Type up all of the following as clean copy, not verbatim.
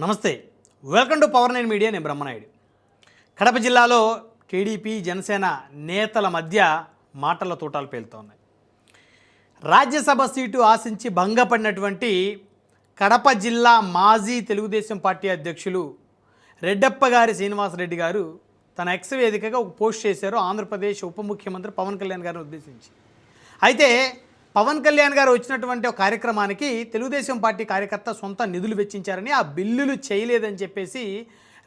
నమస్తే, welcome to power 9 media. నేను బ్రహ్మనాయుడు. కడప జిల్లాలో టీడీపీ జనసేన నేతల మధ్య మాటల తూటాలు పేలుతున్నాయి. రాజ్యసభ సీటు ఆశించి భంగపడినటువంటి కడప జిల్లా మాజీ తెలుగుదేశం పార్టీ అధ్యక్షులు రెడ్డప్పగారి శ్రీనివాసరెడ్డి గారు తన ఎక్స్ వేదికగా ఒక పోస్ట్ చేశారు ఆంధ్రప్రదేశ్ ఉప ముఖ్యమంత్రి పవన్ కళ్యాణ్ గారిని ఉద్దేశించి. అయితే పవన్ కళ్యాణ్ గారు వచ్చినటువంటి ఒక కార్యక్రమానికి తెలుగుదేశం పార్టీ కార్యకర్త సొంత నిధులు వెచ్చించారని, ఆ బిల్లులు చేయలేదని చెప్పేసి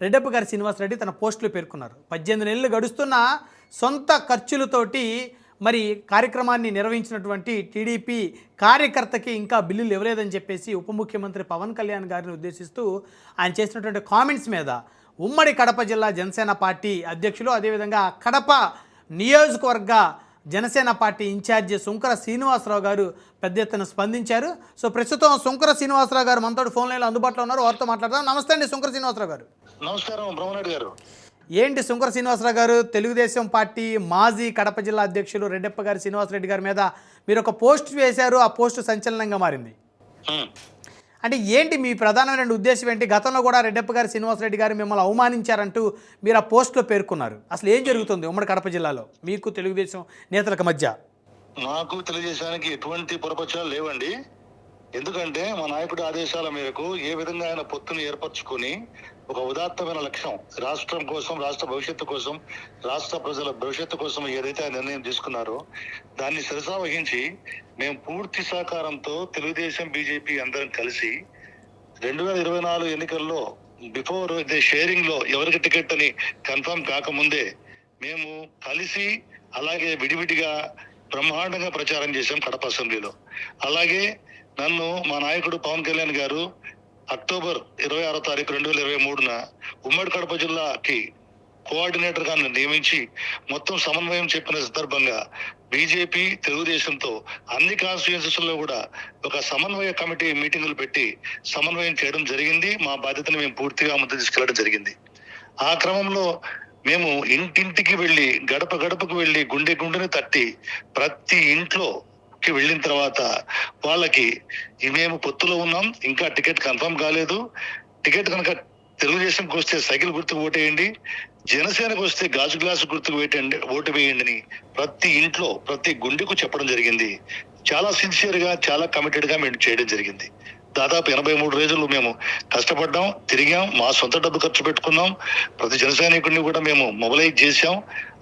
రెడ్డప్ప గారి శ్రీనివాసరెడ్డి తన పోస్టులో పేర్కొన్నారు. 18 నెలలు గడుస్తున్న సొంత ఖర్చులతోటి మరి కార్యక్రమాన్ని నిర్వహించినటువంటి టీడీపీ కార్యకర్తకి ఇంకా బిల్లులు ఇవ్వలేదని చెప్పేసి ఉప ముఖ్యమంత్రి పవన్ కళ్యాణ్ గారిని ఉద్దేశిస్తూ ఆయన చేసినటువంటి కామెంట్స్ మీద ఉమ్మడి కడప జిల్లా జనసేన పార్టీ అధ్యక్షులు, అదేవిధంగా కడప నియోజకవర్గ జనసేన పార్టీ ఇన్ఛార్జి సుంకర శ్రీనివాసరావు గారు పెద్ద ఎత్తున స్పందించారు. సో ప్రస్తుతం సుంకర శ్రీనివాసరావు గారు మనతో ఫోన్ లైన్లో అందుబాటులో ఉన్నారు. వారితో మాట్లాడదాం. నమస్తే అండి సుంకర శ్రీనివాసరావు గారు. నమస్కారం బ్రహ్మనాయుడు గారు. ఏంటి సుంకర శ్రీనివాసరావు గారు, తెలుగుదేశం పార్టీ మాజీ కడప జిల్లా అధ్యక్షులు రెడ్డప్ప గారి శ్రీనివాసరెడ్డి గారి మీద మీరు ఒక పోస్ట్ వేశారు. ఆ పోస్ట్ సంచలనంగా మారింది. అంటే ఏంటి మీ ప్రధానమైన ఉద్దేశం ఏంటి? గతంలో కూడా రెడ్డప్ప గారి శ్రీనివాసరెడ్డి గారు మిమ్మల్ని అవమానించారంటూ మీరు ఆ పోస్ట్లో పేర్కొన్నారు. అసలు ఏం జరుగుతుంది ఉమ్మడి కడప జిల్లాలో మీకు తెలుగుదేశం నేతలకు మధ్య? నాకు తెలియజేయడానికి ఎటువంటి పొరపక్షాలు లేవండి. ఎందుకంటే మా నాయకుడి ఆదేశాల మేరకు ఏ విధంగా ఆయన పొత్తును ఏర్పరచుకొని ఒక ఉదాత్తమైన లక్ష్యం, రాష్ట్రం కోసం, రాష్ట్ర భవిష్యత్తు కోసం, రాష్ట్ర ప్రజల భవిష్యత్తు కోసం ఏదైతే ఆయన నిర్ణయం తీసుకున్నారో దాన్ని శిరసా వహించి మేము పూర్తి సహకారంతో తెలుగుదేశం, బీజేపీ అందరం కలిసి 2024 ఎన్నికల్లో బిఫోర్ షేరింగ్ లో ఎవరికి టికెట్ అని కన్ఫర్మ్ కాకముందే మేము కలిసి అలాగే విడివిడిగా బ్రహ్మాండంగా ప్రచారం చేశాం కడప అసెంబ్లీలో. అలాగే నన్ను మా నాయకుడు పవన్ కళ్యాణ్ గారు అక్టోబర్ 26వ తారీఖు 2023న ఉమ్మడి కడప జిల్లాకి కోఆర్డినేటర్ గా నియమించి మొత్తం సమన్వయం చెప్పిన సందర్భంగా బీజేపీ, తెలుగుదేశంతో అన్ని కాన్స్టిట్యుయెన్సీస్ లో కూడా ఒక సమన్వయ కమిటీ మీటింగులు పెట్టి సమన్వయం చేయడం జరిగింది. మా బాధ్యతను మేము పూర్తిగా ముందు తీసుకెళ్లడం జరిగింది. ఆ క్రమంలో మేము ఇంటింటికి వెళ్ళి, గడప గడపకు వెళ్ళి, గుండె గుండెని తట్టి ప్రతి ఇంట్లోకి వెళ్ళిన తర్వాత వాళ్ళకి మేము పొత్తులో ఉన్నాం, ఇంకా టికెట్ కన్ఫర్మ్ కాలేదు, టికెట్ కనుక తెలుగుదేశంకి వస్తే సైకిల్ గుర్తుకు ఓటేయండి, జనసేనకు వస్తే గాజు గ్లాసు గుర్తుకు ఓటు వేయండి అని ప్రతి ఇంట్లో ప్రతి గుండెకు చెప్పడం జరిగింది. చాలా సిన్సియర్ గా, చాలా కమిటెడ్ గా మేము చేయడం జరిగింది. దాదాపు 83 రోజులు మేము కష్టపడ్డాం, తిరిగాం, మా సొంత డబ్బు ఖర్చు పెట్టుకున్నాం, ప్రతి జన సైనికుడిని కూడా మేము మొబలైజ్ చేశాం.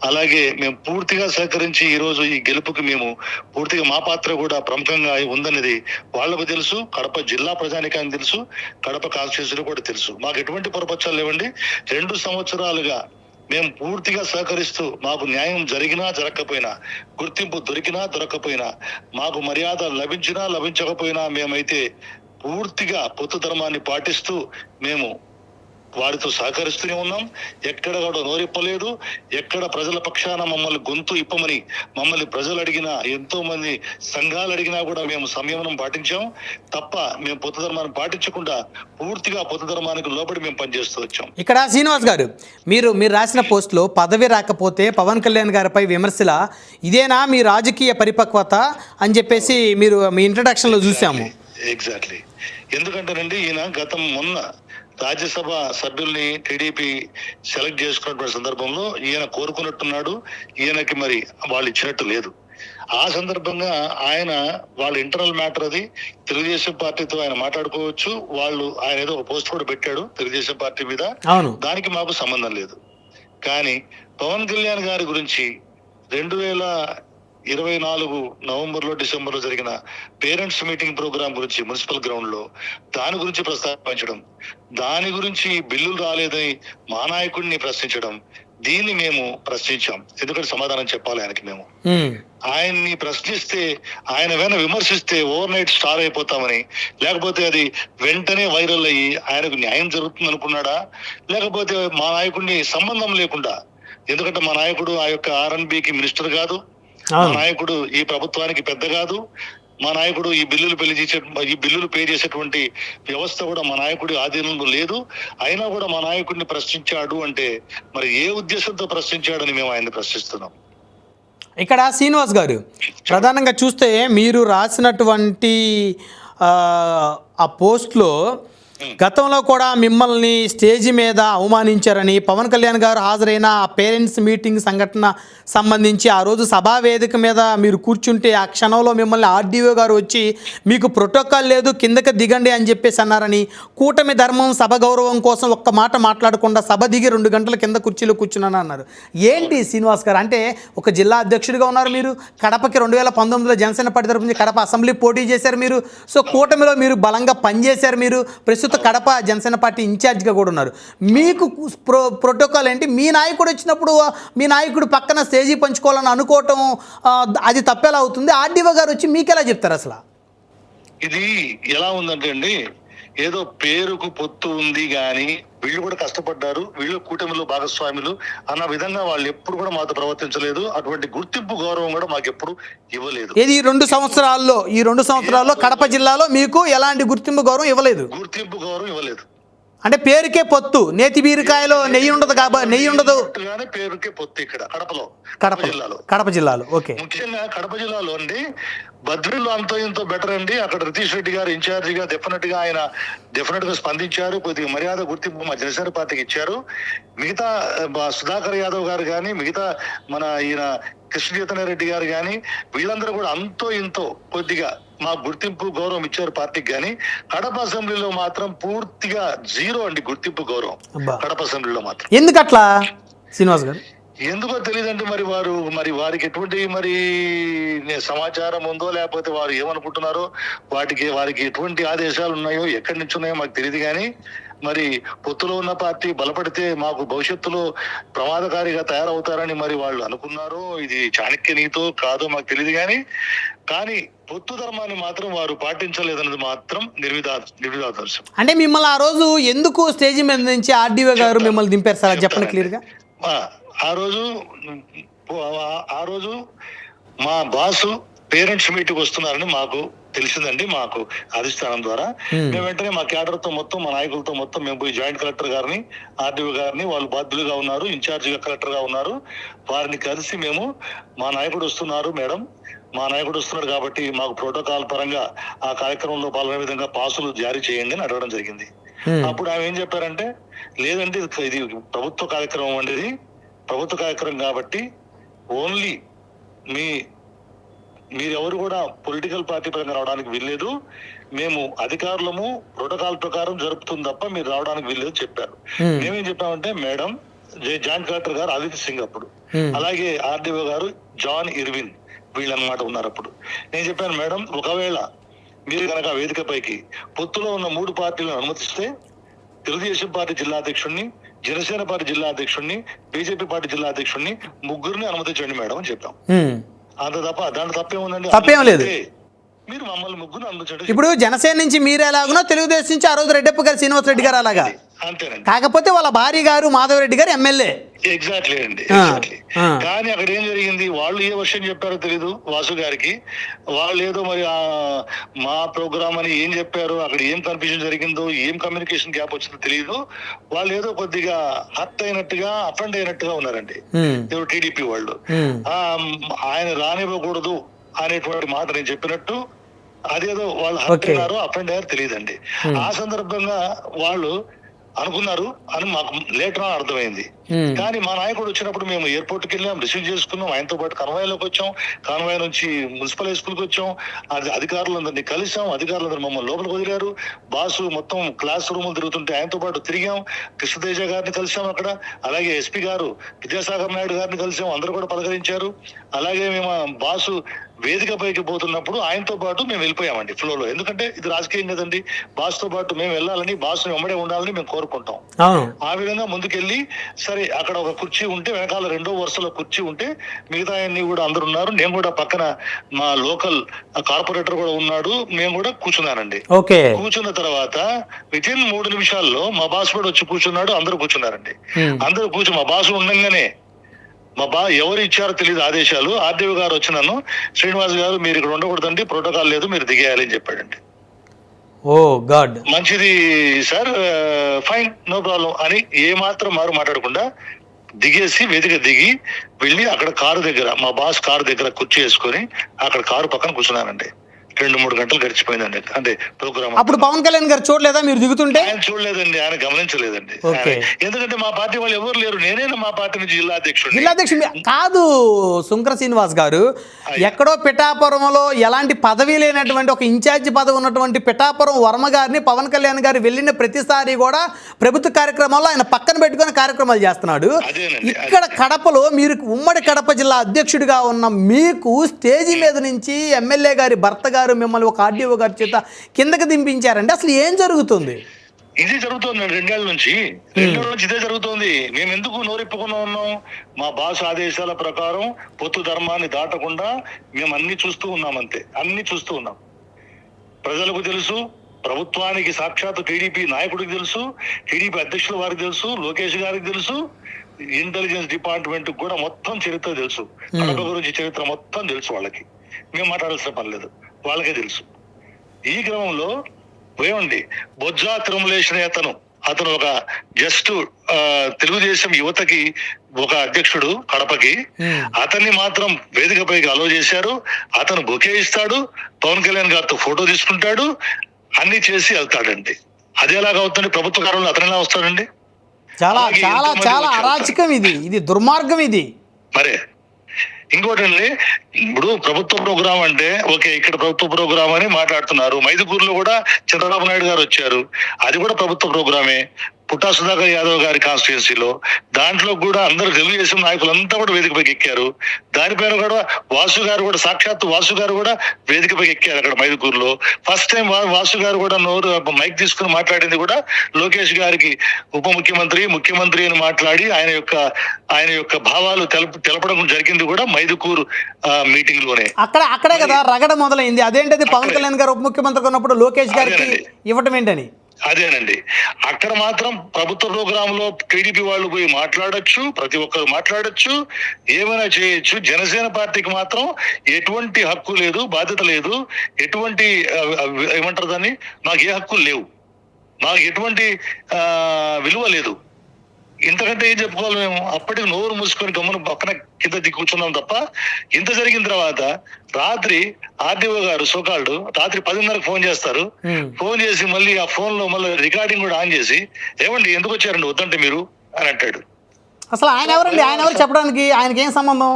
అలాగే మేము పూర్తిగా సహకరించి ఈ రోజు ఈ గెలుపుకి మేము పూర్తిగా మా పాత్ర కూడా ప్రముఖంగా ఉందనేది వాళ్లకు తెలుసు, కడప జిల్లా ప్రజానికానికి తెలుసు, కడప కాన్స్టిట్యూన్సీ కూడా తెలుసు. మాకు ఎటువంటి పొరపక్షాలు లేవండి. 2 సంవత్సరాలుగా మేము పూర్తిగా సహకరిస్తూ మాకు న్యాయం జరిగినా జరగకపోయినా, గుర్తింపు దొరికినా దొరకకపోయినా, మాకు మర్యాద లభించినా లభించకపోయినా మేమైతే పూర్తిగా పొత్తు ధర్మాన్ని పాటిస్తూ మేము వారితో సహకరిస్తూనే ఉన్నాం. ఎక్కడ కూడా నోరిప్పలేదు. ఎక్కడ ప్రజల పక్షాన మమ్మల్ని గొంతు ఇప్పమని మమ్మల్ని ప్రజలు అడిగినా, ఎంతో మంది సంఘాలు అడిగినా కూడా మేము సంయమనం పాటించాం తప్ప మేము పొత్తు ధర్మాన్ని పాటించకుండా పూర్తిగా పొత్తు ధర్మానికి లోబడి మేము పనిచేస్తూ వచ్చాం. ఇక్కడ శ్రీనివాస్ గారు, మీరు రాసిన పోస్ట్లో పదవి రాకపోతే పవన్ కళ్యాణ్ గారిపై విమర్శల ఇదేనా మీ రాజకీయ పరిపక్వత అని చెప్పేసి మీరు మీ ఇంట్రడక్షన్లో చూసాము. ఎగ్జాక్ట్లీ. ఎందుకంటేనండి ఈయన మొన్న రాజ్యసభ సభ్యుల్ని టీడీపీ సెలెక్ట్ చేసుకున్నటువంటి సందర్భంలో ఈయన కోరుకున్నట్టున్నాడు, ఈయనకి మరి వాళ్ళు ఇచ్చినట్టు లేదు. ఆ సందర్భంగా వాళ్ళ ఇంటర్నల్ మ్యాటర్ అది, తెలుగుదేశం పార్టీతో ఆయన మాట్లాడుకోవచ్చు. ఆయన ఏదో ఒక పోస్ట్ కూడా పెట్టాడు తెలుగుదేశం పార్టీ మీద, దానికి మాకు సంబంధం లేదు. కానీ పవన్ కళ్యాణ్ గారి గురించి 2024 నవంబర్లో, డిసెంబర్లో జరిగిన పేరెంట్స్ మీటింగ్ ప్రోగ్రాం గురించి మున్సిపల్ గ్రౌండ్ లో దాని గురించి ప్రస్తావించడం, దాని గురించి బిల్లులు రాలేదని మా నాయకుడిని ప్రశ్నించడం, దీన్ని మేము ప్రశ్నించాం. ఎందుకంటే సమాధానం చెప్పాలి ఆయనకి. మేము ఆయన్ని ప్రశ్నిస్తే, ఆయన వెన విమర్శిస్తే ఓవర్ నైట్ స్టార్ అయిపోతామని, లేకపోతే అది వెంటనే వైరల్ అయ్యి ఆయనకు న్యాయం జరుగుతుంది అనుకున్నాడా, లేకపోతే మా నాయకుడిని సంబంధం లేకుండా, ఎందుకంటే మా నాయకుడు ఆ యొక్క R&Bకి మినిస్టర్ కాదు, మా నాయకుడు ఈ ప్రభుత్వానికి పెద్ద కాదు, మా నాయకుడు ఈ బిల్లులు పే చేసేటువంటి వ్యవస్థ కూడా మా నాయకుడి ఆధీనంలో లేదు. అయినా కూడా మా నాయకుడిని ప్రశ్నించాడు అంటే మరి ఏ ఉద్దేశంతో ప్రశ్నించాడని మేము ఆయన్ని ప్రశ్నిస్తున్నాం. ఇక్కడ శ్రీనివాస్ గారు, ప్రధానంగా చూస్తే మీరు రాసినటువంటి ఆ పోస్ట్లో గతంలో కూడా మిమ్మల్ని స్టేజి మీద అవమానించారని పవన్ కళ్యాణ్ గారు హాజరైన ఆ పేరెంట్స్ మీటింగ్ సంఘటన సంబంధించి ఆ రోజు సభా వేదిక మీద మీరు కూర్చుంటే ఆ క్షణంలో మిమ్మల్ని ఆర్డీఓ గారు వచ్చి మీకు ప్రోటోకాల్ లేదు కిందకి దిగండి అని చెప్పేసి అన్నారని, కూటమి ధర్మం సభ గౌరవం కోసం ఒక్క మాట మాట్లాడకుండా సభ దిగి 2 గంటల కింద కుర్చీలో కూర్చున్నాను అన్నారు. ఏంటి శ్రీనివాస్ గారు, అంటే ఒక జిల్లా అధ్యక్షుడిగా ఉన్నారు మీరు, కడపకి 2019లో జనసేన పార్టీ తరపు నుంచి కడప అసెంబ్లీ పోటీ చేశారు మీరు, సో కూటమిలో మీరు బలంగా పనిచేశారు మీరు, ప్రస్తుతం కడప జనసేన పార్టీ ఇన్ఛార్జ్గా కూడా ఉన్నారు. మీకు ప్రోటోకాల్ ఏంటి? మీ నాయకుడు వచ్చినప్పుడు మీ నాయకుడు పక్కన స్టేజీ పంచుకోవాలని అనుకోవటం అది తప్పేలా అవుతుంది? ఆర్డీఓ గారు వచ్చి మీకు ఎలా చెప్తారు అసలు? ఇది ఎలా ఉందంటే అండి, ఏదో పేరుకు పొత్తు ఉంది కానీ వీళ్ళు కూడా కష్టపడ్డారు, వీళ్ళు కూటమిలో భాగస్వాములు అన్న విధంగా వాళ్ళు ఎప్పుడు కూడా మాతో ప్రవర్తించలేదు. అటువంటి గుర్తింపు గౌరవం కూడా మాకు ఎప్పుడు ఇవ్వలేదు. ఇది ఈ 2 సంవత్సరాల్లో కడప జిల్లాలో మీకు ఎలాంటి గుర్తింపు గౌరవం ఇవ్వలేదు? గుర్తింపు గౌరవం ఇవ్వలేదు. అంటే పేరుకే పొత్తు, నేతి బీరకాయలో నెయ్యి ఉండదు కాబట్టి నెయ్యి ఉండదు, పేరుకే పొత్తు ఇక్కడ కడప జిల్లాలో ఓకే. ముఖ్యంగా కడప జిల్లాలో అండి బద్రీలో అంతో ఇంతో బెటర్ అండి. అక్కడ రితీష్ రెడ్డి గారు ఇన్ఛార్జిగా ఆయన డెఫినెట్ గా స్పందించారు. కొద్దిగా మర్యాద గుర్తింపు మా జనసేన పార్టీకి ఇచ్చారు. మిగతా సుధాకర్ యాదవ్ గారు కానీ, మిగతా మన ఈయన కృష్ణ చైతన్య రెడ్డి గారు కానీ, వీళ్ళందరూ కూడా అంతో ఇంతో కొద్దిగా మా గుర్తింపు గౌరవం ఇచ్చారు పార్టీకి. కానీ కడప అసెంబ్లీలో మాత్రం పూర్తిగా 0 అండి గుర్తింపు గౌరవం. కడప అసెంబ్లీలో మాత్రం ఎందుకట్లా శ్రీనివాస్ గారు? ఎందుకో తెలియదండి. మరి వారికి ఎటువంటి సమాచారం ఉందో, లేకపోతే వారు ఏమనుకుంటున్నారో, వారికి ఎటువంటి ఆదేశాలు ఉన్నాయో, ఎక్కడి నుంచి ఉన్నాయో మాకు తెలియదు. కానీ మరి పొత్తులో ఉన్న పార్టీ బలపడితే మాకు భవిష్యత్తులో ప్రమాదకారిగా తయారవుతారని మరి వాళ్ళు అనుకున్నారో, ఇది చాణక్య నీతో కాదో మాకు తెలియదు. కానీ పొత్తు ధర్మాన్ని మాత్రం వారు పాటించలేదన్నది మాత్రం నిర్వివాదాంశం. అంటే మిమ్మల్ని ఆ రోజు ఎందుకు స్టేజ్ మీద నుంచి ఆర్డీఓ గారు మిమ్మల్ని దింపారు సార్, చెప్పండి క్లియర్ గా. ఆ రోజు మా బాసు పేరెంట్స్ మీటింగ్ వస్తున్నారని మాకు తెలిసిందండి. మాకు అధిష్టానం ద్వారా మేము వెంటనే మా క్యాడర్ తో మొత్తం, మా నాయకులతో మొత్తం మేము పోయి జాయింట్ కలెక్టర్ గారిని, ఆర్డీఓ గారిని, వాళ్ళు బాధ్యులుగా ఉన్నారు, ఇన్ఛార్జిగా కలెక్టర్ గా ఉన్నారు, వారిని కలిసి మేము మా నాయకుడు వస్తున్నారు మేడం, మా నాయకుడు వస్తున్నాడు కాబట్టి మాకు ప్రోటోకాల్ పరంగా ఆ కార్యక్రమంలో పాల్గొనే విధంగా పాసులు జారీ చేయండి అని అడగడం జరిగింది. అప్పుడు ఆమె ఏం చెప్పారంటే, లేదండి ఇది ప్రభుత్వ కార్యక్రమం అండి, ఇది ప్రభుత్వ కార్యక్రమం కాబట్టి ఓన్లీ మీరెవరు కూడా పొలిటికల్ పార్టీ పరంగా రావడానికి వీల్లేదు, మేము అధికారులము ప్రోటోకాల్ ప్రకారం జరుపుతుంది తప్ప మీరు రావడానికి వీల్లేదు చెప్పారు. మేమేం చెప్పామంటే, మేడం జాయింట్ కలెక్టర్ గారు ఆదిత్య సింగ్ అప్పుడు, అలాగే ఆర్డీఓ గారు జాన్ ఇర్విన్ వీళ్ళనమాట ఉన్నారు అప్పుడు. నేను చెప్పాను, మేడం ఒకవేళ మీరు కనుక వేదికపైకి పొత్తులో ఉన్న 3 పార్టీలను అనుమతిస్తే తెలుగుదేశం పార్టీ జిల్లా అధ్యక్షుడిని, జనసేన పార్టీ జిల్లా అధ్యక్షుడిని, బీజేపీ పార్టీ జిల్లా అధ్యక్షుడిని ముగ్గురిని అనుమతించండి మేడం అని చెప్పాం. అంత తప్ప దాంట్లో తప్పేముందండి? తప్పేం లేదు. మీరు మమ్మల్ని ముగ్గురు అనుమతించండి. ఇప్పుడు జనసేన నుంచి మీరు ఎలాగునో తెలుగుదేశం నుంచి ఆ రోజు రెడ్డప్ప గారు, శ్రీనివాస్ రెడ్డి గారు అలాగా, అంతేనండి. కాకపోతే వాళ్ళ భార్య గారు మాధవరెడ్డి గారు ఎమ్మెల్యే. ఎగ్జాక్ట్లీ అండి, ఎగ్జాక్ట్లీ. కానీ అక్కడ ఏం జరిగింది, వాళ్ళు ఏ వర్షం చెప్పారో తెలియదు వాసు గారికి, వాళ్ళు ఏదో మరి మా ప్రోగ్రామ్ అని ఏం చెప్పారు, అక్కడ ఏం కన్ఫ్యూజన్ జరిగిందో, ఏం కమ్యూనికేషన్ గ్యాప్ వచ్చిందో తెలియదు. వాళ్ళు ఏదో కొద్దిగా హర్ట్ అయినట్టుగా, అఫెండ్ అయినట్టుగా ఉన్నారండి టీడీపీ వాళ్ళు. ఆయన రానివ్వకూడదు అనేటువంటి మాట నేను చెప్పినట్టు అదేదో వాళ్ళు హర్ట్ అయినారో అఫెండ్ అయ్యారో తెలియదండి. ఆ సందర్భంగా వాళ్ళు అనుకున్నారు అని మాకు లేటర్ ఆన్ అర్థమైంది. కానీ మా నాయకుడు వచ్చినప్పుడు మేము ఎయిర్పోర్ట్ కి వెళ్ళాం, రిసీవ్ చేసుకున్నాం, ఆయనతో పాటు కన్వాయ్లోకి వచ్చాం, కన్వాయ్ నుంచి మున్సిపల్ హై స్కూల్కి వచ్చాం, అధికారులందరినీ కలిసాం, అధికారులందరూ మమ్మల్ని లోపలికి వదిలారు. బాసు మొత్తం క్లాస్ రూములు తిరుగుతుంటే ఆయనతో పాటు తిరిగాం, కృష్ణతేజ గారిని కలిసాం అక్కడ, అలాగే ఎస్పీ గారు విద్యాసాగర్ నాయుడు గారిని కలిసాం, అందరూ కూడా పలకరించారు. అలాగే మేము బాసు వేదిక పైకి పోతున్నప్పుడు ఆయనతో పాటు మేము వెళ్ళిపోయామండి ఫ్లోలో. ఎందుకంటే ఇది రాజకీయం కదండి, బాస్తో పాటు మేము వెళ్ళాలని, బాస్ వెంబడే ఉండాలని మేము కోరుకుంటాం. ఆ విధంగా ముందుకెళ్ళి, సరే అక్కడ ఒక కుర్చీ ఉంటే వెనకాల 2వ వరుసలో కుర్చీ ఉంటే మిగతా అన్ని కూడా అందరు ఉన్నారు, నేను కూడా పక్కన మా లోకల్ కార్పొరేటర్ కూడా ఉన్నాడు, మేము కూడా కూర్చున్నానండి. కూర్చున్న తర్వాత వితిన్ 3 నిమిషాల్లో మా బాస్ కూడా వచ్చి కూర్చున్నాడు, అందరూ కూర్చున్నారండి. అందరూ కూర్చొని మా బాస్ ఉండగానే ఎవరు ఇచ్చారో తెలియదు ఆదేశాలు, ఆర్డీఓ గారు వచ్చి నన్ను, శ్రీనివాస్ గారు మీరు ఇక్కడ ఉండకూడదండి, ప్రోటోకాల్ లేదు, మీరు దిగేయాలి అని చెప్పాడండి. ఓ గాడ్, మంచిది సార్, ఫైన్, నో ప్రాబ్లం అని ఏమాత్రం మాట్లాడకుండా దిగేసి వేదిక దిగి వెళ్ళి అక్కడ కారు దగ్గర, మా బాస్ కారు దగ్గర కుర్చీ వేసుకొని అక్కడ కారు పక్కన కూర్చున్నానండి. 2-3 గంటలు గడిచిపోయిందండి. అంటే ప్రోగ్రామ్ అప్పుడు పవన్ కళ్యాణ్ గారు చూడలేదా మీరు దిగుతుంటే? ఆయన చూడలేదండి, ఆయన గమనించలేదండి. ఓకే. ఎందుకంటే మా పార్టీ వాళ్ళు ఎవరు లేరు, నేనే మా పార్టీ నుంచి జిల్లా అధ్యక్షుడు. కాదు సుంకర శ్రీనివాస్ గారు, ఎక్కడో పిఠాపురంలో ఎలాంటి పదవి లేనటువంటి ఒక ఇన్ఛార్జి పదవి ఉన్నటువంటి పిఠాపురం వర్మ గారిని పవన్ కళ్యాణ్ గారు వెళ్ళిన ప్రతిసారి కూడా ప్రభుత్వ కార్యక్రమాల్లో ఆయన పక్కన పెట్టుకొని కార్యక్రమాలు చేస్తున్నాడు. ఇక్కడ కడపలో మీరు ఉమ్మడి కడప జిల్లా అధ్యక్షుడిగా ఉన్న మీకు స్టేజీ మీద నుంచి ఎమ్మెల్యే గారి భర్త గారు మిమ్మల్ని ఒక ఆర్డీఓ గారి చేత కిందకి దింపించారంటే అసలు ఏం జరుగుతుంది? ఇది జరుగుతుంది 2 ఏళ్ల నుంచి ఇదే జరుగుతుంది. మేము ఎందుకు నోరిప్పుకున్నా ఉన్నాం? మా బాస్ ఆదేశాల ప్రకారం పొత్తు ధర్మాన్ని దాటకుండా మేము అన్ని చూస్తూ ఉన్నాం, అంతే. అన్ని చూస్తూ ఉన్నాం. ప్రజలకు తెలుసు, ప్రభుత్వానికి సాక్షాత్ టీడీపీ నాయకుడికి తెలుసు, టీడీపీ అధ్యక్షుల వారికి తెలుసు, లోకేష్ గారికి తెలుసు, ఇంటెలిజెన్స్ డిపార్ట్మెంట్ కూడా మొత్తం చరిత్ర తెలుసు, కడప గురించి చరిత్ర మొత్తం తెలుసు వాళ్ళకి. మేము మాట్లాడాల్సిన పని లేదు, వాళ్ళకే తెలుసు. ఈ క్రమంలో ఏమండి బొజ్జా తిరుమలేశ్ అనే అతను ఒక జస్ట్ తెలుగుదేశం యువతకి ఒక అధ్యక్షుడు కడపకి, అతన్ని మాత్రం వేదికపైకి అలో చేశారు. అతను బొకే ఇస్తాడు, పవన్ కళ్యాణ్ గారితో ఫోటో తీసుకుంటాడు, అన్ని చేసి వెళ్తాడండి. అది ఎలాగ అవుతుంది? ప్రభుత్వ కాలంలో అతను ఎలా వస్తాడండి? చాలా చాలా చాలా అరాచకం ఇది దుర్మార్గం ఇది. మరే ఇంకోటి అండి, ఇప్పుడు ప్రభుత్వ ప్రోగ్రామ్ అంటే ఓకే, ఇక్కడ ప్రభుత్వ ప్రోగ్రామ్ అని మాట్లాడుతున్నారు. మైదుకూరులో కూడా చంద్రబాబు నాయుడు గారు వచ్చారు, అది కూడా ప్రభుత్వ ప్రోగ్రామే. పుట్టా సుధాకర్ యాదవ్ గారి కాన్స్టిట్యున్సీలో దాంట్లో కూడా అందరు తెలుగుదేశం నాయకులంతా కూడా వేదికపైకి ఎక్కారు. దానిపైన కూడా సాక్షాత్తు వాసు గారు కూడా వేదికపైకి ఎక్కారు అక్కడ మైదుకూరులో. ఫస్ట్ టైం వాసు గారు కూడా మైక్ తీసుకుని మాట్లాడింది కూడా లోకేష్ గారికి ఉప ముఖ్యమంత్రి అని మాట్లాడి ఆయన యొక్క భావాలు తెలపడం జరిగింది కూడా మైదుకూరు మీటింగ్ లోనే. అక్కడే కదా రగడ మొదలైంది. అదేంటది పవన్ కళ్యాణ్ గారు ఉప ముఖ్యమంత్రి ఉన్నప్పుడు లోకేష్ గారికి ఇవ్వటం ఏంటని? అదేనండి, అక్కడ మాత్రం ప్రభుత్వ ప్రోగ్రామ్ లో టీడీపీ వాళ్ళు పోయి మాట్లాడొచ్చు, ప్రతి ఒక్కరు మాట్లాడొచ్చు, ఏమైనా చేయొచ్చు. జనసేన పార్టీకి మాత్రం ఎటువంటి హక్కు లేదు, బాధ్యత లేదు, ఎటువంటి ఏమంటారు దాన్ని, మాకు ఏ హక్కులు లేవు, మాకు ఎటువంటి విలువ లేదు. ఇంతకంటే ఏం చెప్పుకోవాలి మేము? అప్పటికి నోరు మూసుకొని గమ్మున పక్కన కింద కూర్చున్నాం తప్ప. ఇంత జరిగిన తర్వాత రాత్రి ఆర్డీఓ గారు సోకాల్డ్ రాత్రి 10:30కి ఫోన్ చేస్తారు. ఫోన్ చేసి మళ్ళీ ఆ ఫోన్ లో మళ్ళీ రికార్డింగ్ కూడా ఆన్ చేసి, ఏమండి ఎందుకు వచ్చారండి వద్దంటే మీరు అని అంటాడు. అసలు ఆయన ఎవరు చెప్పడానికి? ఆయనకి ఏం సంబంధం?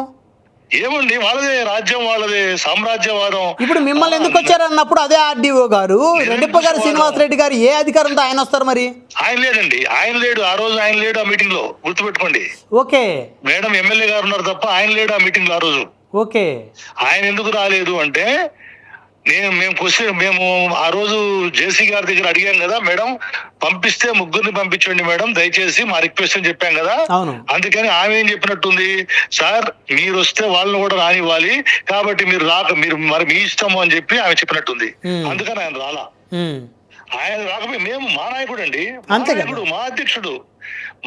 ఏమండి, వాళ్ళదే రాజ్యం, వాళ్ళదే సామ్రాజ్యవాదం. ఇప్పుడు మిమ్మల్ని ఎందుకు వచ్చారు అన్నప్పుడు అదే ఆర్డీఓ గారు రెడ్డిప్ప గారు శ్రీనివాస్ రెడ్డి గారు ఏ అధికారంతో ఆయన వస్తారు మరి? ఆయన లేడండి, ఆయన లేడు ఆ రోజు, ఆయన లేడు ఆ మీటింగ్ లో, గుర్తుపెట్టుకోండి. ఓకే, మేడం ఎమ్మెల్యే గారు ఉన్నారు తప్ప ఆయన లేడు ఆ మీటింగ్ లో ఆ రోజు. ఓకే, ఆయన ఎందుకు రాలేదు అంటే మేము ఆ రోజు జేసీ గారి దగ్గర అడిగాం కదా, మేడం పంపిస్తే ముగ్గురిని పంపించండి మేడం దయచేసి, మా రిక్వెస్ట్ అని చెప్పాం కదా. అందుకని ఆమె ఏం చెప్పినట్టుంది, సార్ మీరు వస్తే వాళ్ళని కూడా రానివ్వాలి, కాబట్టి మీరు మరి మీ ఇష్టము అని చెప్పి ఆమె చెప్పినట్టుంది. అందుకని ఆయన రాలా. ఆయన రాకపోయి మేము మా నాయకుడు అండి, మా అధ్యక్షుడు,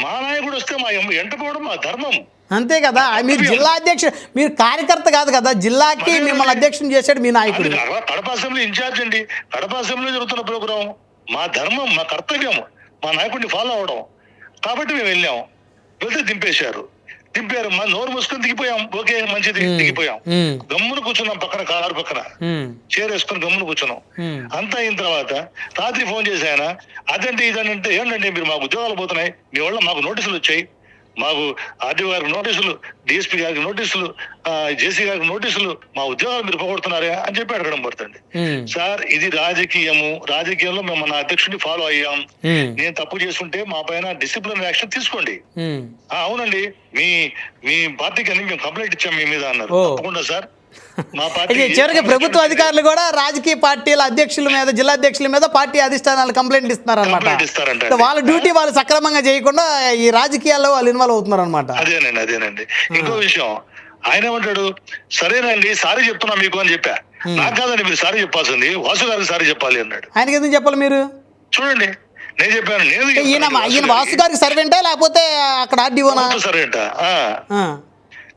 మా నాయకుడు వస్తే మా ఎంటపోవడం మా ధర్మం. అంతే కదా. మీరు జిల్లా అధ్యక్షుడు, మీరు కార్యకర్త కాదు కదా, జిల్లాకి మిమ్మల్ని అధ్యక్షుడు చేశాడు మీ నాయకుడు. కడప అసెంబ్లీ ఇన్ఛార్జ్ అండి, కడప అసెంబ్లీ జరుగుతున్న ప్రోగ్రాం మా ధర్మం, మా కర్తవ్యం, మా నాయకుడిని ఫాలో అవడం. కాబట్టి మేము వెళ్ళాం, వెళ్తే దింపారు, మా నోరు మూసుకొని దిగిపోయాం. ఓకే మంచిది, దిగిపోయాం. గమ్మును కూర్చున్నాం పక్కన, కారు పక్కన చైర్ వేసుకొని గమ్మును కూర్చున్నాం. అంతా అయిన తర్వాత రాత్రి ఫోన్ చేసి ఆయన అదంటే ఇదంటే, ఏంటంటే మీరు మాకు ఉద్యోగాలు పోతున్నాయి, మీ వల్ల మాకు నోటీసులు వచ్చాయి, మాకు ఆర్డీఓ గారికి నోటీసులు, డిఎస్పీ గారికి నోటీసులు, జేసీ గారికి నోటీసులు, మా ఉద్యోగాలు మీరు పోగొడుతున్నారే అని చెప్పి అడగడం పడుతుంది. సార్ ఇది రాజకీయంలో మేము మన అధ్యక్షుడిని ఫాలో అయ్యాం, నేను తప్పు చేస్తుంటే మా పైన డిసిప్లిన్ యాక్షన్ తీసుకోండి. అవునండి, మీ పార్టీకి అని మేము కంప్లైంట్ ఇచ్చాం మీ మీద అన్నారు. తప్పకుండా సార్, చివరికి ప్రభుత్వ అధికారులు కూడా రాజకీయ పార్టీల అధ్యక్షుల మీద, జిల్లా అధ్యక్షుల మీద పార్టీ అధిష్టానాలు కంప్లైంట్ ఇస్తున్నారు అనమాట. వాళ్ళ డ్యూటీ వాళ్ళు సక్రమంగా చేయకుండా ఈ రాజకీయాల్లో వాళ్ళు ఇన్వాల్వ్ అవుతున్నారు అనమాట. అదేనండి. ఇంకో విషయం, ఆయన ఏమంటాడు, సరేనండి సారీ చెప్తున్నా మీకు అని చెప్పా. నాకు కాదండి మీరు సారీ చెప్పాల్సింది, వాసు గారికి సారీ చెప్పాలి అన్నాడు. ఆయనకి ఎందుకు చెప్పాలి మీరు? చూడండి, నేను చెప్పాను, ఈయన వాసు గారికి సర్వెంటా లేకపోతే అక్కడ ఆర్డీఓనా? సర్వెంటా?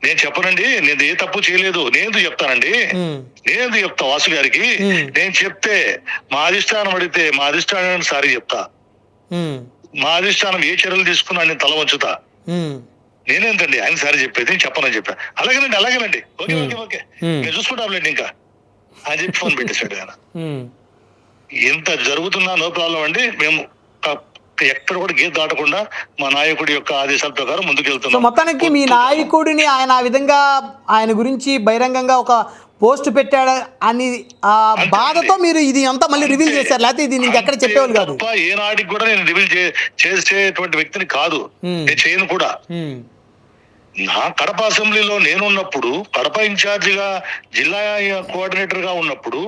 నేను చెప్పనండి, నేను ఏ తప్పు చేయలేదు, నేను చెప్తానండి, నేను చెప్తా వాసు గారికి. నేను చెప్తే మా అధిష్టానం అడిగితే మా అధిష్టానానికి సారీ చెప్తా, మా అధిష్టానం ఏ చర్యలు తీసుకున్నా నేను తల వంచుతా. నేనేంటండి ఆయన సారీ చెప్పేది, నేను చెప్పనని చెప్పా. అలాగేనండి, ఓకే నేను చూసుకుంటాంలేండి ఇంకా అని చెప్పి ఫోన్ పెట్టేశాడు ఆయన. ఇంత జరుగుతున్నా నో ప్రాబ్లం అండి, మేము ఎక్కడ కూడా గీత దాటకుండా మా నాయకుడి యొక్క ఆదేశాల ప్రకారం ముందుకు సో వెళ్తున్నాం. మొత్తానికి మీ నాయకుడిని ఆయన ఆ విధంగా ఆయన గురించి బహిరంగంగా ఒక పోస్ట్ పెట్టాడు అని ఆ బాధతో మీరు ఇది అంతా మళ్ళీ రివీల్ చేశారు, లేకపోతే ఇది ఇంకెక్కడ చెప్పేవాళ్ళు కాదు. ఏనాటికి కూడా నేను రివీల్ చేసేటువంటి వ్యక్తిని కాదు, నేను చేయను కూడా. నా కడప అసెంబ్లీలో నేనున్నప్పుడు, కడప ఇన్ఛార్జిగా జిల్లా కోఆర్డినేటర్ గా ఉన్నప్పుడు,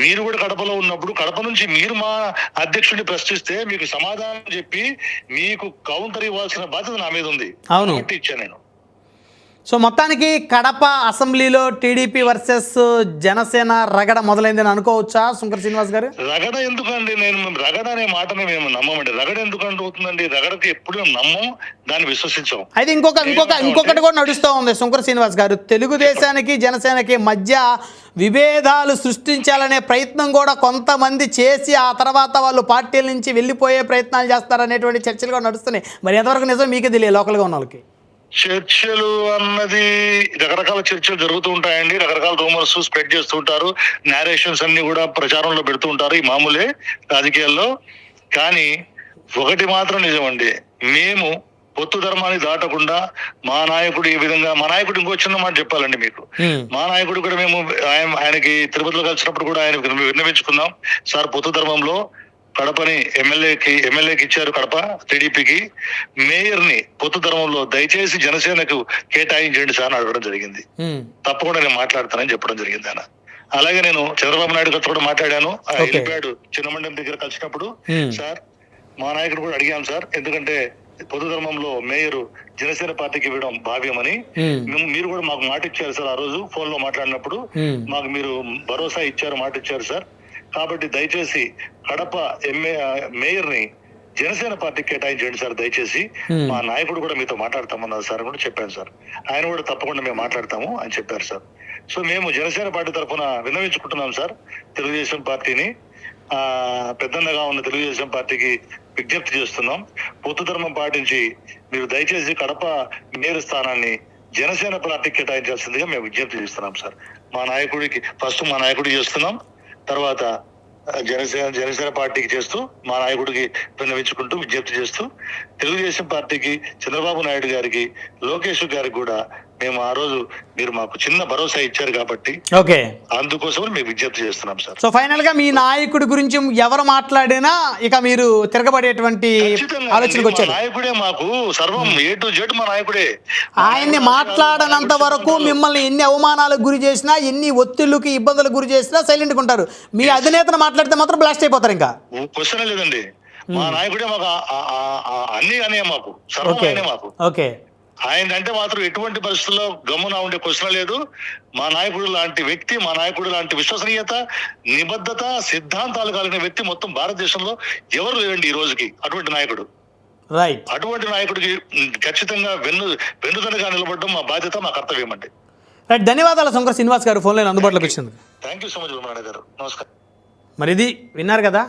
మీరు కూడా కడపలో ఉన్నప్పుడు, కడప నుంచి మీరు మా అధ్యక్షుడిని ప్రశ్నిస్తే మీకు సమాధానం చెప్పి మీకు కౌంటర్ ఇవ్వాల్సిన బాధ్యత నా మీద ఉంది. అవును, ఇచ్చాను నేను. సో మొత్తానికి కడప అసెంబ్లీలో టీడీపీ వర్సెస్ జనసేన రగడ మొదలైందని అనుకోవచ్చా శంకర్ శ్రీనివాస్ గారు? రగడ ఎందుకండి, రగడ అనే మాటని మేము నమ్మమండి. రగడ ఎందుకంటే అవుతుందండి, రగడకి ఎప్పుడు నమ్మం, దాన్ని విశ్వసించాం. అయితే ఇంకొకటి కూడా నడుస్తూ ఉంది శంకర్ శ్రీనివాస్ గారు, తెలుగుదేశానికి జనసేనకి మధ్య విభేదాలు సృష్టించాలనే ప్రయత్నం కూడా కొంతమంది చేసి ఆ తర్వాత వాళ్ళు పార్టీల నుంచి వెళ్ళిపోయే ప్రయత్నాలు చేస్తారనేటువంటి చర్చలు కూడా నడుస్తున్నాయి. మరి ఎంతవరకు నిజం మీకే తెలియదు లోకల్గా ఉన్న వాళ్ళకి? చర్చలు అన్నది రకరకాల చర్చలు జరుగుతూ ఉంటాయండి, రకరకాల రూమర్స్ స్ప్రెడ్ చేస్తూ ఉంటారు, నేరేషన్స్ అన్ని కూడా ప్రచారంలో పెడుతూ ఉంటారు, ఈ మామూలే రాజకీయాల్లో. కానీ ఒకటి మాత్రం నిజమండి, మేము పొత్తు ధర్మాన్ని దాటకుండా మా నాయకుడు ఈ విధంగా, మా నాయకుడు ఇంకో చిన్న మాట చెప్పాలండి మీకు, మా నాయకుడు కూడా మేము ఆయనకి తిరుపతిలో కలిసినప్పుడు కూడా ఆయన విన్నవించుకున్నాం, సార్ పొత్తు ధర్మంలో కడపని ఎమ్మెల్యేకి ఇచ్చారు, కడప టీడీపీకి, మేయర్ ని పొత్తు ధర్మంలో దయచేసి జనసేనకు కేటాయించండి సార్ అని అడగడం జరిగింది. తప్పకుండా నేను మాట్లాడతానని చెప్పడం జరిగింది ఆయన. అలాగే నేను చంద్రబాబు నాయుడు గారితో కూడా మాట్లాడాను, వెళ్ళిపోయాడు చిన్నమండం దగ్గర కలిసినప్పుడు, సార్ మా నాయకుడు కూడా అడిగాం సార్, ఎందుకంటే పొత్తు ధర్మంలో మేయర్ జనసేన పార్టీకి ఇవ్వడం భావ్యమని, మీరు కూడా మాకు మాట ఇచ్చారు సార్, ఆ రోజు ఫోన్ లో మాట్లాడినప్పుడు మాకు మీరు భరోసా ఇచ్చారు, మాట ఇచ్చారు సార్, కాబట్టి దయచేసి కడప మేయర్ ని జనసేన పార్టీకి కేటాయించండి సార్ దయచేసి, మా నాయకుడు కూడా మీతో మాట్లాడతామన్నారు సార్ కూడా చెప్పాను సార్. ఆయన కూడా తప్పకుండా మేము మాట్లాడతాము అని చెప్పారు సార్. సో మేము జనసేన పార్టీ తరఫున విన్నవించుకుంటున్నాం సార్, తెలుగుదేశం పార్టీని, పెద్దన్నగా ఉన్న తెలుగుదేశం పార్టీకి విజ్ఞప్తి చేస్తున్నాం, పొత్తు ధర్మం పాటించి మీరు దయచేసి కడప మేయర్ స్థానాన్ని జనసేన పార్టీకి కేటాయించాల్సిందిగా మేము విజ్ఞప్తి చేస్తున్నాం సార్. మా నాయకుడికి ఫస్ట్ మా నాయకుడికి చేస్తున్నాం, తర్వాత జనసేన పార్టీకి చేస్తూ, మా నాయకుడికి విన్నవించుకుంటూ విజ్ఞప్తి చేస్తూ, తెలుగుదేశం పార్టీకి చంద్రబాబు నాయుడు గారికి, లోకేష్ గారికి కూడా మేము ఆ రోజు మీరు మాకు చిన్న భరోసా ఇచ్చారు కాబట్టి ఓకే అందుకోసం మేము విజ్ఞప్తి చేస్తున్నాం సార్. సో ఫైనల్ గా మీ నాయకుడి గురించి ఎవరు మాట్లాడినా ఇక మీరు తిరగబడేటువంటి ఆలోచనకు వచ్చారు. నాయకుడే మాకు సర్వం, ఏ టు జెడ్ మా నాయకుడే. ఆయన్ని మాట్లాడనంత వరకు మిమ్మల్ని ఎన్ని అవమానాలకు గురి చేసినా, ఎన్ని ఒత్తిళ్ళకి ఇబ్బందులకు గురి చేసినా సైలెంట్ గా ఉంటారు. మీ అధినేతను మాట్లాడితే మాత్రం బ్లాస్ట్ అయిపోతారు. ఇంకా క్వశ్చన్ లేదండి, మా నాయకుడే మాకు అన్ని అనే మాకు సర్వం అనే మాకు. ఓకే, ఆయన అంటే మాత్రం ఎటువంటి పరిస్థితుల్లో గమ్మున ఉండే క్వశ్చన్ లేదు. మా నాయకుడు లాంటి వ్యక్తి, మా నాయకుడు లాంటి విశ్వసనీయత, నిబద్ధత, సిద్ధాంతాలు కలిగిన వ్యక్తి మొత్తం భారతదేశంలో ఎవరు లేరండి ఈ రోజుకి. అటువంటి నాయకుడు, రైట్, అటువంటి నాయకుడికి ఖచ్చితంగా వెన్నుదనగా నిలబడడం మా బాధ్యత, మా కర్తవ్యం అండి. రైట్, ధన్యవాదాలు శంకర్ శ్రీనివాస్ గారు ఫోన్ లైన్ అందుబాటులోకి వచ్చింది. Thank you so much Brahmanaidu గారు, నమస్కారం. మరి ఇది విన్నారు కదా,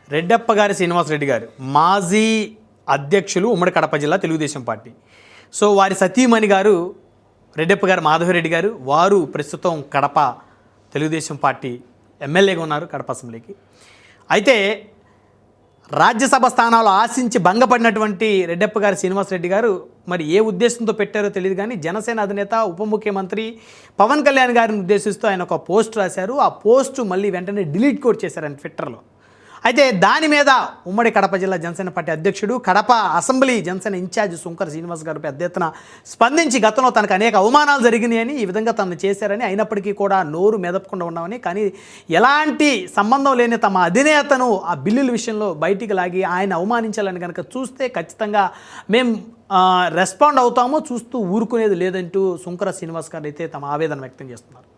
రెడ్డప్ప గారి శ్రీనివాసరెడ్డి గారు, మాజీ అధ్యక్షులు ఉమ్మడి కడప జిల్లా తెలుగుదేశం పార్టీ. సో వారి సతీమణి గారు రెడ్డప్ప గారు మాధవరెడ్డి గారు, వారు ప్రస్తుతం కడప తెలుగుదేశం పార్టీ ఎమ్మెల్యేగా ఉన్నారు కడప అసెంబ్లీకి. అయితే రాజ్యసభ స్థానాలు ఆశించి భంగపడినటువంటి రెడ్డప్ప గారు శ్రీనివాసరెడ్డి గారు మరి ఏ ఉద్దేశంతో పెట్టారో తెలియదు, కానీ జనసేన అధినేత ఉప ముఖ్యమంత్రి పవన్ కళ్యాణ్ గారిని ఉద్దేశిస్తూ ఆయన ఒక పోస్ట్ రాశారు. ఆ పోస్టు మళ్ళీ వెంటనే డిలీట్ కూడా చేశారని ట్విట్టర్లో. అయితే దాని మీద ఉమ్మడి కడప జిల్లా జనసేన పార్టీ అధ్యక్షుడు, కడప అసెంబ్లీ జనసేన ఇన్ఛార్జ్ శంకర్ శ్రీనివాస్ గారు పెద్ద ఎత్తున స్పందించి గతంలో తనకు అనేక అవమానాలు జరిగినాయని, ఈ విధంగా తను చేశారని, అయినప్పటికీ కూడా నోరు మెదపకుండా ఉన్నామని, కానీ ఎలాంటి సంబంధం లేని తమ అధినేతను ఆ బిల్లుల విషయంలో బయటికి లాగి ఆయన అవమానించాలని కనుక చూస్తే ఖచ్చితంగా మేము రెస్పాండ్ అవుతాము, చూస్తూ ఊరుకునేది లేదంటూ శంకర్ శ్రీనివాస్ గారు అయితే తమ ఆవేదన వ్యక్తం చేస్తున్నారు.